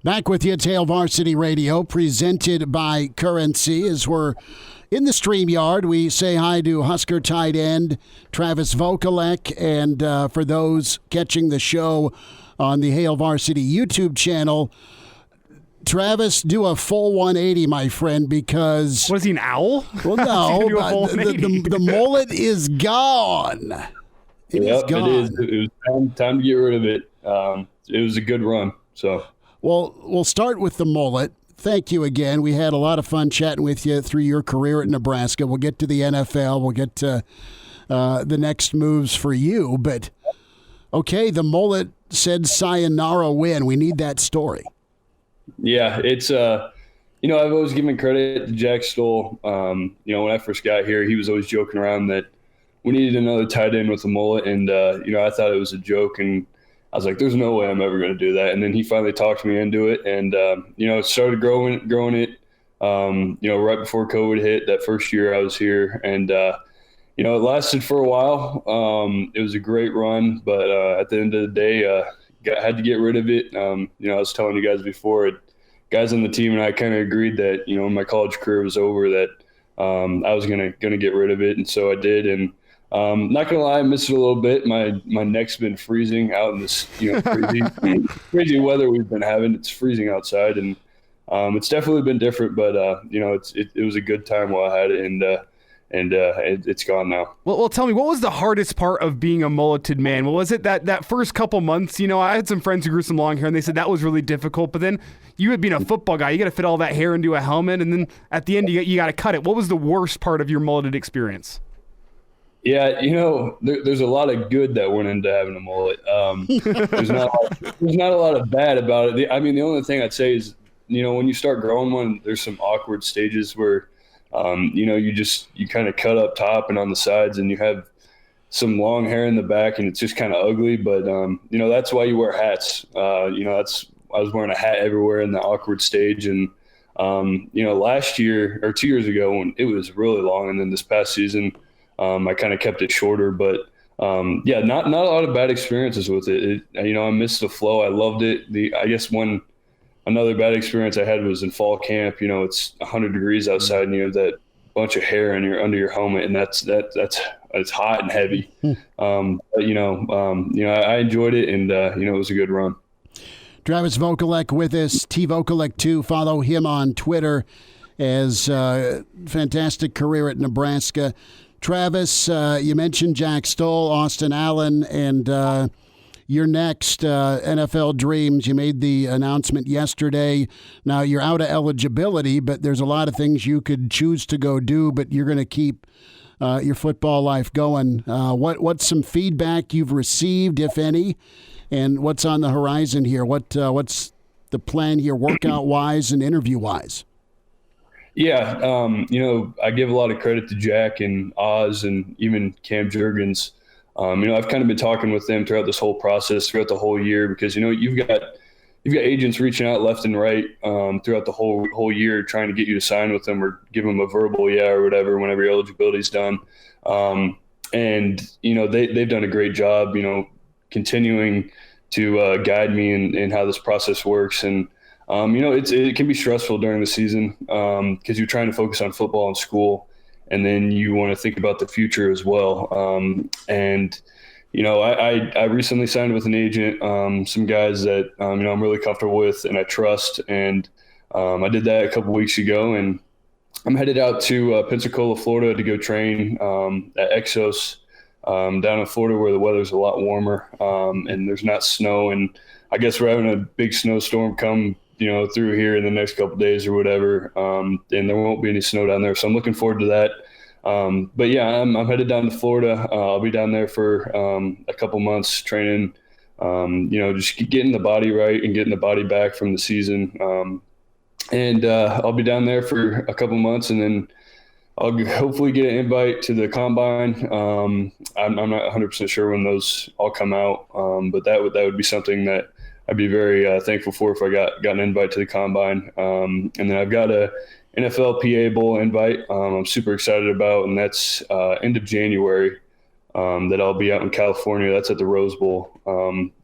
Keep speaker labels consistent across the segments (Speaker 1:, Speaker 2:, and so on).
Speaker 1: Back with you at Hail Varsity Radio, presented by Currency. As we're in the StreamYard, we say hi to Husker tight end Travis Vokolek. And for those catching the show on the Hail Varsity YouTube channel, Travis, do a full 180, my friend, because...
Speaker 2: Was he an owl?
Speaker 1: Well, no, the mullet is gone. It is gone.
Speaker 3: It is. It was time to get rid of it. It was a good run, so...
Speaker 1: Well, we'll start with the mullet. Thank you again. We had a lot of fun chatting with you through your career at Nebraska. We'll get to the NFL. We'll get to the next moves for you. But, okay, the mullet said sayonara win. We need that story.
Speaker 3: Yeah, it's I've always given credit to Jack Stoll. When I first got here, he was always joking around that we needed another tight end with a mullet. And, I thought it was a joke. And I was like, there's no way I'm ever going to do that. And then he finally talked me into it. And, started growing it, right before COVID hit that first year I was here. And, it lasted for a while. It was a great run. But at the end of the day, had to get rid of it. I was telling you guys before, guys on the team and I kind of agreed that, when my college career was over, that I was going to get rid of it. And so I did. And, not gonna lie, I missed it a little bit. My neck's been freezing out in this crazy weather we've been having. It's freezing outside, and it's definitely been different. But it was a good time while I had it, and it's gone now.
Speaker 2: Well, tell me, what was the hardest part of being a mulleted man? Well, was it that first couple months? I had some friends who grew some long hair, and they said that was really difficult. But then you had been a football guy, you got to fit all that hair into a helmet, and then at the end you got to cut it. What was the worst part of your mulleted experience?
Speaker 3: Yeah, there's a lot of good that went into having a mullet. There's not a lot of bad about it. The only thing I'd say is, when you start growing one, there's some awkward stages where, you kind of cut up top and on the sides, and you have some long hair in the back, and it's just kind of ugly. But that's why you wear hats. I was wearing a hat everywhere in the awkward stage, and last year or 2 years ago when it was really long, and then this past season. I kind of kept it shorter, but not a lot of bad experiences with it. I missed the flow. I loved it. I guess another bad experience I had was in fall camp. It's 100 degrees outside, and you have that bunch of hair under your helmet, and it's hot and heavy. I enjoyed it, and it was a good run.
Speaker 1: Travis Vokolek with us, T Vokolek 2. Follow him on Twitter. As fantastic career at Nebraska. Travis, you mentioned Jack Stoll, Austin Allen, and your next NFL dreams. You made the announcement yesterday. Now, you're out of eligibility, but there's a lot of things you could choose to go do, but you're going to keep your football life going. What's some feedback you've received, if any, and what's on the horizon here? What's the plan here workout-wise and interview-wise?
Speaker 3: Yeah, I give a lot of credit to Jack and Oz and even Cam Jurgens. I've kind of been talking with them throughout this whole process, throughout the whole year, because you've got agents reaching out left and right throughout the whole year, trying to get you to sign with them or give them a verbal yeah or whatever whenever your eligibility's done. They've done a great job, continuing to guide me in how this process works. And it can be stressful during the season because you're trying to focus on football and school, and then you want to think about the future as well. I recently signed with an agent, some guys that I'm really comfortable with and I trust, and I did that a couple weeks ago, and I'm headed out to Pensacola, Florida, to go train at Exos down in Florida, where the weather's a lot warmer and there's not snow, and I guess we're having a big snowstorm come through here in the next couple of days or whatever. And there won't be any snow down there. So I'm looking forward to that. But yeah, I'm headed down to Florida. I'll be down there for a couple months training, just getting the body right and getting the body back from the season. I'll be down there for a couple months, and then I'll hopefully get an invite to the combine. I'm not 100% sure when those all come out, but that would be something that I'd be very thankful for if I got an invite to the combine. And then I've got a NFL PA Bowl invite I'm super excited about, and that's end of January that I'll be out in California. That's at the Rose Bowl.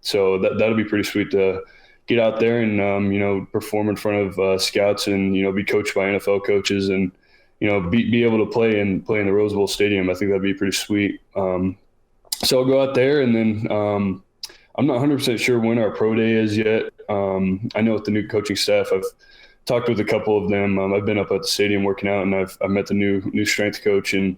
Speaker 3: So that'll be pretty sweet to get out there and, perform in front of scouts and, be coached by NFL coaches and, be able to play in the Rose Bowl Stadium. I think that'd be pretty sweet. So I'll go out there, and then I'm not 100% sure when our pro day is yet. I know with the new coaching staff, I've talked with a couple of them. I've been up at the stadium working out, and I've met the new strength coach, and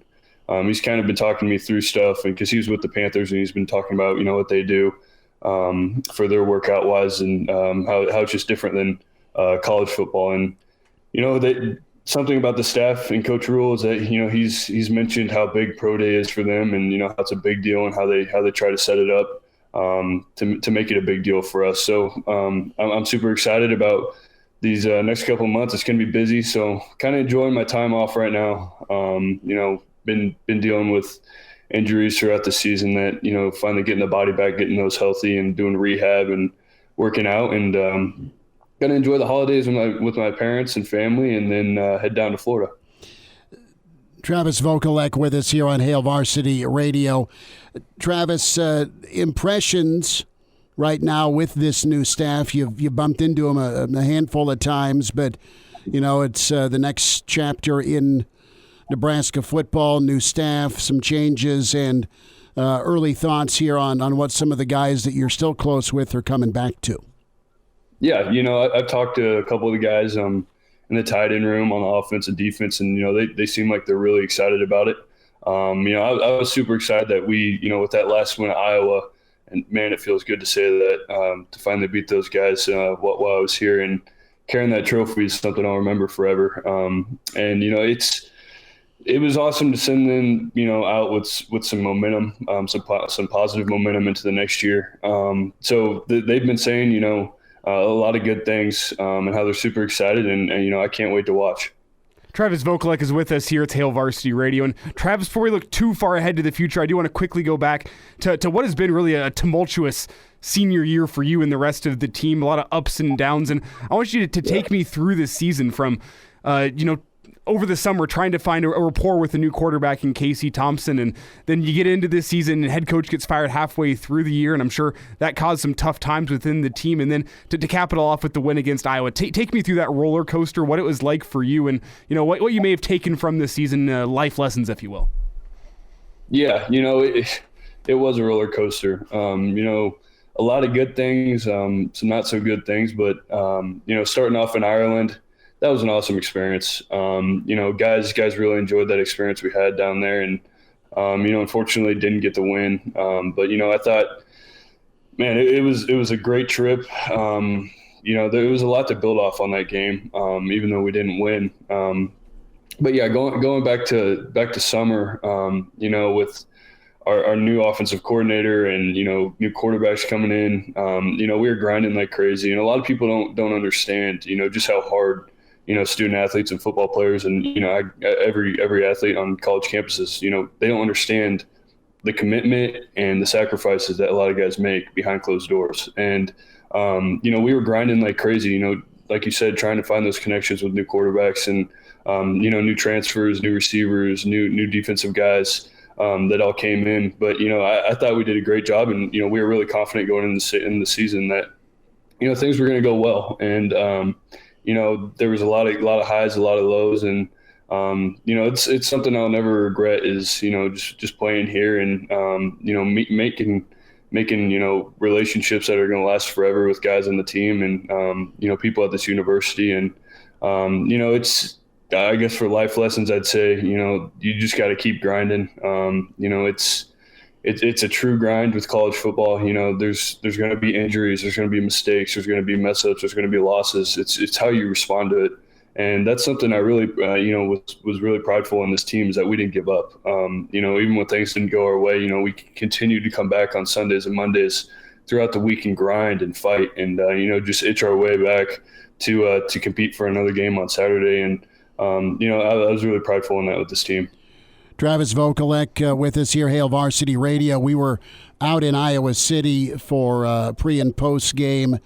Speaker 3: he's kind of been talking me through stuff, and because he was with the Panthers, and he's been talking about what they do for their workout wise, and how it's just different than college football. And something about the staff and Coach Rule is that he's mentioned how big pro day is for them, and how it's a big deal, and how they try to set it up to make it a big deal for us. So I'm super excited about these next couple of months. It's going to be busy, so kind of enjoying my time off right now. Been dealing with injuries throughout the season that finally getting the body back, getting those healthy, and doing rehab and working out, and going to enjoy the holidays with my parents and family, and then head down to Florida.
Speaker 1: Travis Vokolek with us here on Hail Varsity Radio. Travis, impressions right now with this new staff? You bumped into them a handful of times, but it's the next chapter in Nebraska football, new staff, some changes, and early thoughts here on what some of the guys that you're still close with are coming back to. Yeah,
Speaker 3: I've talked to a couple of the guys in the tight end room on the offense and defense, and they seem like they're really excited about it. I was super excited that we, with that last win at Iowa, and man, it feels good to say that to finally beat those guys while I was here, and carrying that trophy is something I'll remember forever. And it was awesome to send them, out with some momentum, some positive momentum into the next year. So they've been saying, a lot of good things and how they're super excited, and I can't wait to watch.
Speaker 2: Travis Vokolek is with us here at Hail Varsity Radio. And Travis, before we look too far ahead to the future, I do want to quickly go back to what has been really a tumultuous senior year for you and the rest of the team, a lot of ups and downs. And I want you to take me through this season from, over the summer trying to find a rapport with the new quarterback in Casey Thompson, and then you get into this season and head coach gets fired halfway through the year, and I'm sure that caused some tough times within the team, and then to cap it all off with the win against Iowa. Take me through that roller coaster, what it was like for you, and what you may have taken from this season, life lessons, if you will.
Speaker 3: Yeah, it was a roller coaster. A lot of good things, some not so good things, but starting off in Ireland, that was an awesome experience. Guys really enjoyed that experience we had down there, and unfortunately didn't get the win. But I thought, man, it was a great trip. There was a lot to build off on that game, even though we didn't win. But yeah, going back to summer, with our new offensive coordinator and new quarterbacks coming in, we were grinding like crazy, and a lot of people don't understand just how hard student athletes and football players and every athlete on college campuses, they don't understand the commitment and the sacrifices that a lot of guys make behind closed doors. And we were grinding like crazy, like you said, trying to find those connections with new quarterbacks and new transfers, new receivers, new defensive guys that all came in. But I thought we did a great job, and we were really confident going in the season that things were going to go well. And there was a lot of highs, a lot of lows, and it's something I'll never regret is just playing here and making relationships that are going to last forever with guys on the team and people at this university. And it's, I guess, for life lessons, I'd say you just got to keep grinding. It's a true grind with college football. There's going to be injuries, there's going to be mistakes, there's going to be mess ups, there's going to be losses. It's how you respond to it, and that's something I really was really prideful in this team, is that we didn't give up. Even when things didn't go our way, we continued to come back on Sundays and Mondays throughout the week and grind and fight and just itch our way back to compete for another game on Saturday. And I was really prideful in that with this team.
Speaker 1: Travis Vokolek with us here, Hail Varsity Radio. We were out in Iowa City for pre and post game,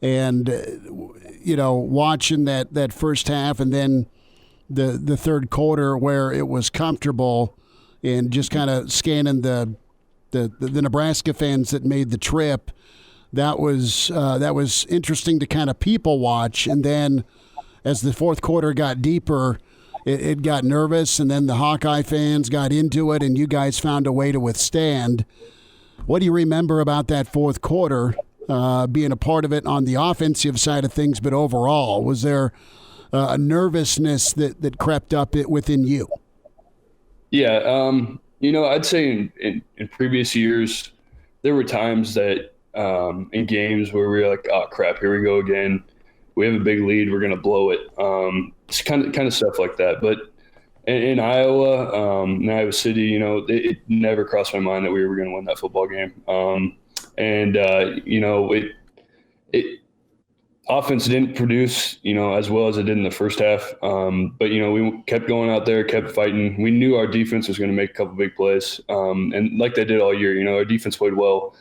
Speaker 1: and watching that first half, and then the third quarter where it was comfortable, and just kind of scanning the Nebraska fans that made the trip. that was interesting to kind of people watch. And then as the fourth quarter got deeper, it got nervous, and then the Hawkeye fans got into it, and you guys found a way to withstand. What do you remember about that fourth quarter, being a part of it on the offensive side of things, but overall? Was there a nervousness that crept up within you?
Speaker 3: Yeah, I'd say in previous years, there were times that in games where we were like, oh, crap, here we go again. We have a big lead. We're going to blow it. It's kind of stuff like that. But in Iowa, in Iowa City, it never crossed my mind that we were going to win that football game. It offense didn't produce, as well as it did in the first half. But we kept going out there, kept fighting. We knew our defense was going to make a couple big plays. And like they did all year, our defense played well,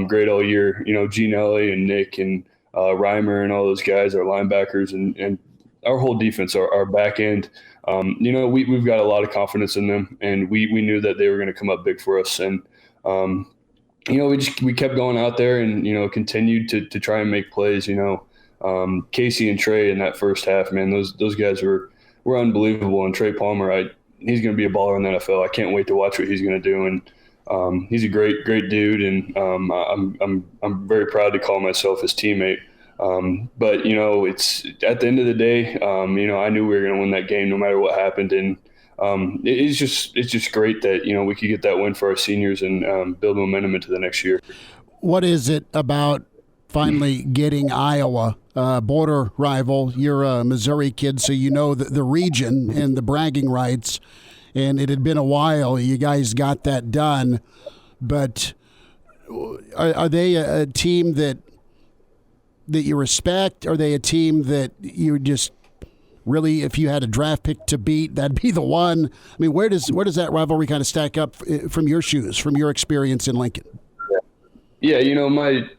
Speaker 3: great all year. Gene Ellie and Nick and Reimer and all those guys, our linebackers and our whole defense, our back end. We've got a lot of confidence in them, and we knew that they were going to come up big for us. And we kept going out there and continued to try and make plays. Casey and Trey in that first half, man, those guys were unbelievable. And Trey Palmer, he's going to be a baller in the NFL. I can't wait to watch what he's going to do. And he's a great dude, and I'm very proud to call myself his teammate. But it's at the end of the day, I knew we were going to win that game no matter what happened, and it's just great that we could get that win for our seniors and build momentum into the next year.
Speaker 1: What is it about finally getting Iowa, border rival? You're a Missouri kid, so you know the region and the bragging rights. And it had been a while. You guys got that done. But are they a team that you respect? Are they a team that you just really, if you had a draft pick to beat, that'd be the one? I mean, where does that rivalry kind of stack up from your shoes, from your experience in Lincoln?
Speaker 3: Yeah,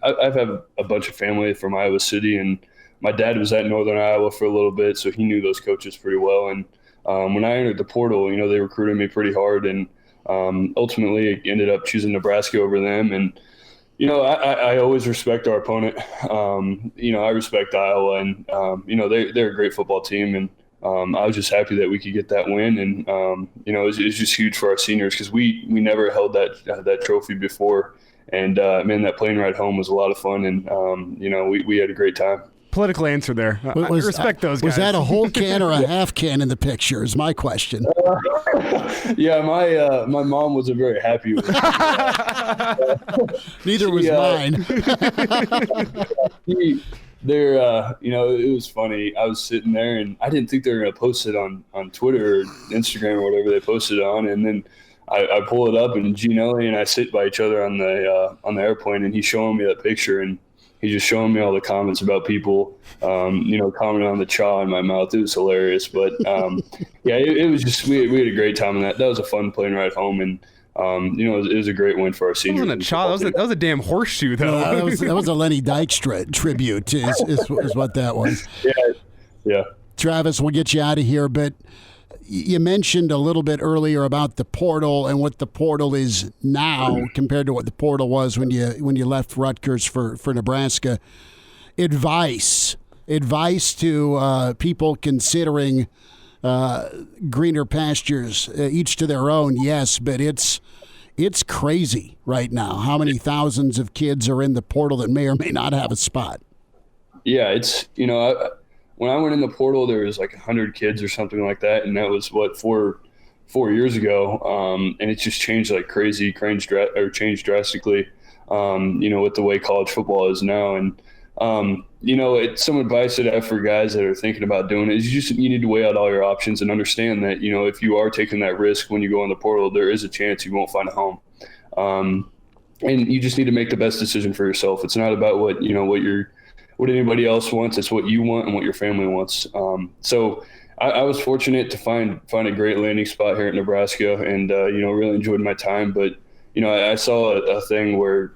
Speaker 3: I've had a bunch of family from Iowa City, and my dad was at Northern Iowa for a little bit, so he knew those coaches pretty well. And when I entered the portal, they recruited me pretty hard, and ultimately ended up choosing Nebraska over them. And, I always respect our opponent. I respect Iowa, and, they're a great football team. And I was just happy that we could get that win. And, it was just huge for our seniors because we never held that trophy before. And, man, that plane ride home was a lot of fun. And, we had a great time.
Speaker 2: Political answer there. I respect those guys.
Speaker 1: Was that a whole can or a half can in the picture is my question.
Speaker 3: Yeah, my mom wasn't very happy with it.
Speaker 1: Neither was mine.
Speaker 3: It was funny. I was sitting there, and I didn't think they were going to post it on Twitter or Instagram or whatever they posted it on. And then I pull it up, and Gene Ellie and I sit by each other on the airplane, and he's showing me that picture, and he's just showing me all the comments about people, commenting on the chaw in my mouth. It was hilarious. But, it was just we had a great time in that. That was a fun plane ride home. And, it was a great win for our seniors.
Speaker 2: That wasn't a chaw. That was a damn horseshoe, though.
Speaker 1: That was a Lenny Dykstra tribute is what that was.
Speaker 3: Yeah.
Speaker 1: Travis, we'll get you out of here. But you mentioned a little bit earlier about the portal and what the portal is now compared to what the portal was when you left Rutgers for Nebraska. Advice to people considering greener pastures, each to their own, yes, but it's crazy right now how many thousands of kids are in the portal that may or may not have a spot.
Speaker 3: Yeah, it's when I went in the portal, there was like 100 kids or something like that, and that was 4 years ago. And it's just changed like crazy, changed drastically. With the way college football is now, and it's some advice that I have for guys that are thinking about doing it is you need to weigh out all your options and understand that if you are taking that risk when you go in the portal, there is a chance you won't find a home. And you just need to make the best decision for yourself. It's not about what anybody else wants. It's what you want and what your family wants. So I was fortunate to find a great landing spot here at Nebraska, and really enjoyed my time. But I saw a thing where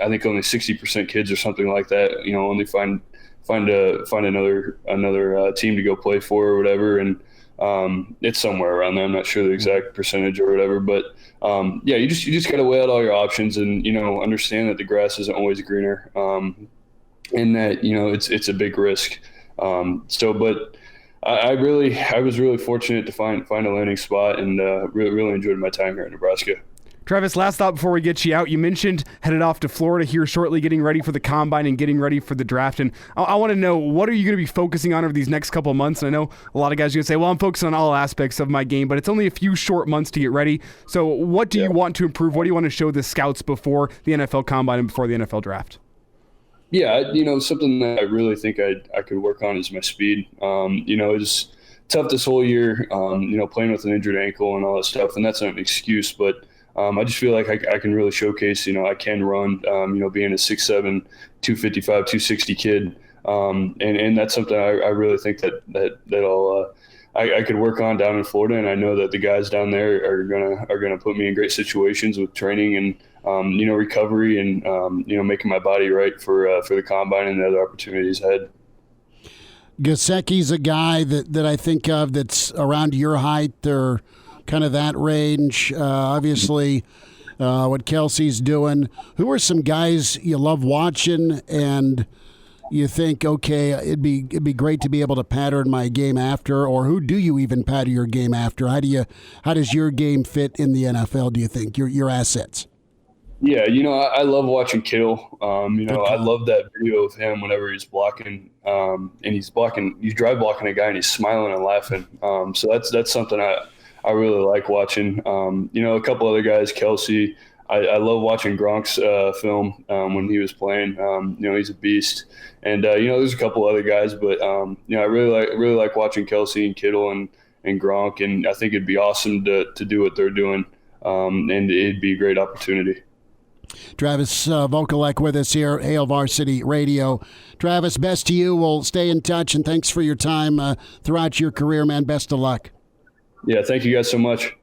Speaker 3: I think only 60% kids or something like that only find another team to go play for or whatever. And it's somewhere around there. I'm not sure the exact percentage or whatever, but yeah, you just got to weigh out all your options and, understand that the grass isn't always greener, and that, it's a big risk. But I was really fortunate to find a landing spot and really enjoyed my time here in Nebraska.
Speaker 2: Travis, last thought before we get you out. You mentioned headed off to Florida here shortly, getting ready for the combine and getting ready for the draft. And I want to know, what are you going to be focusing on over these next couple of months? And I know a lot of guys are going to say, well, I'm focusing on all aspects of my game, but it's only a few short months to get ready. So what do you want to improve? What do you want to show the scouts before the NFL combine and before the NFL draft?
Speaker 3: Yeah, something that I really think I could work on is my speed. It's tough this whole year, playing with an injured ankle and all that stuff, and that's not an excuse, but I just feel like I can really showcase, I can run, being a 6'7", 255, 260 kid. And that's something I really think that I could work on down in Florida. And I know that the guys down there are going to put me in great situations with training and, recovery and, making my body right for the combine and the other opportunities ahead.
Speaker 1: Gesicki's a guy that I think of that's around your height or kind of that range. Obviously, what Kelsey's doing. Who are some guys you love watching and you think, okay, it'd be great to be able to pattern my game after, or who do you even pattern your game after? How does your game fit in the NFL, do you think, your assets?
Speaker 3: Yeah, I love watching Kittle. I love that video of him whenever he's blocking, and he's drive blocking a guy and he's smiling and laughing. So that's something I really like watching. A couple other guys, Kelsey. I love watching Gronk's film when he was playing. He's a beast. And there's a couple other guys, but I really like watching Kelsey and Kittle and Gronk. And I think it'd be awesome to do what they're doing, and it'd be a great opportunity.
Speaker 1: Travis Vokolek with us here, Hail Varsity Radio. Travis, best to you. We'll stay in touch, and thanks for your time throughout your career, man. Best of luck.
Speaker 3: Yeah, thank you guys so much.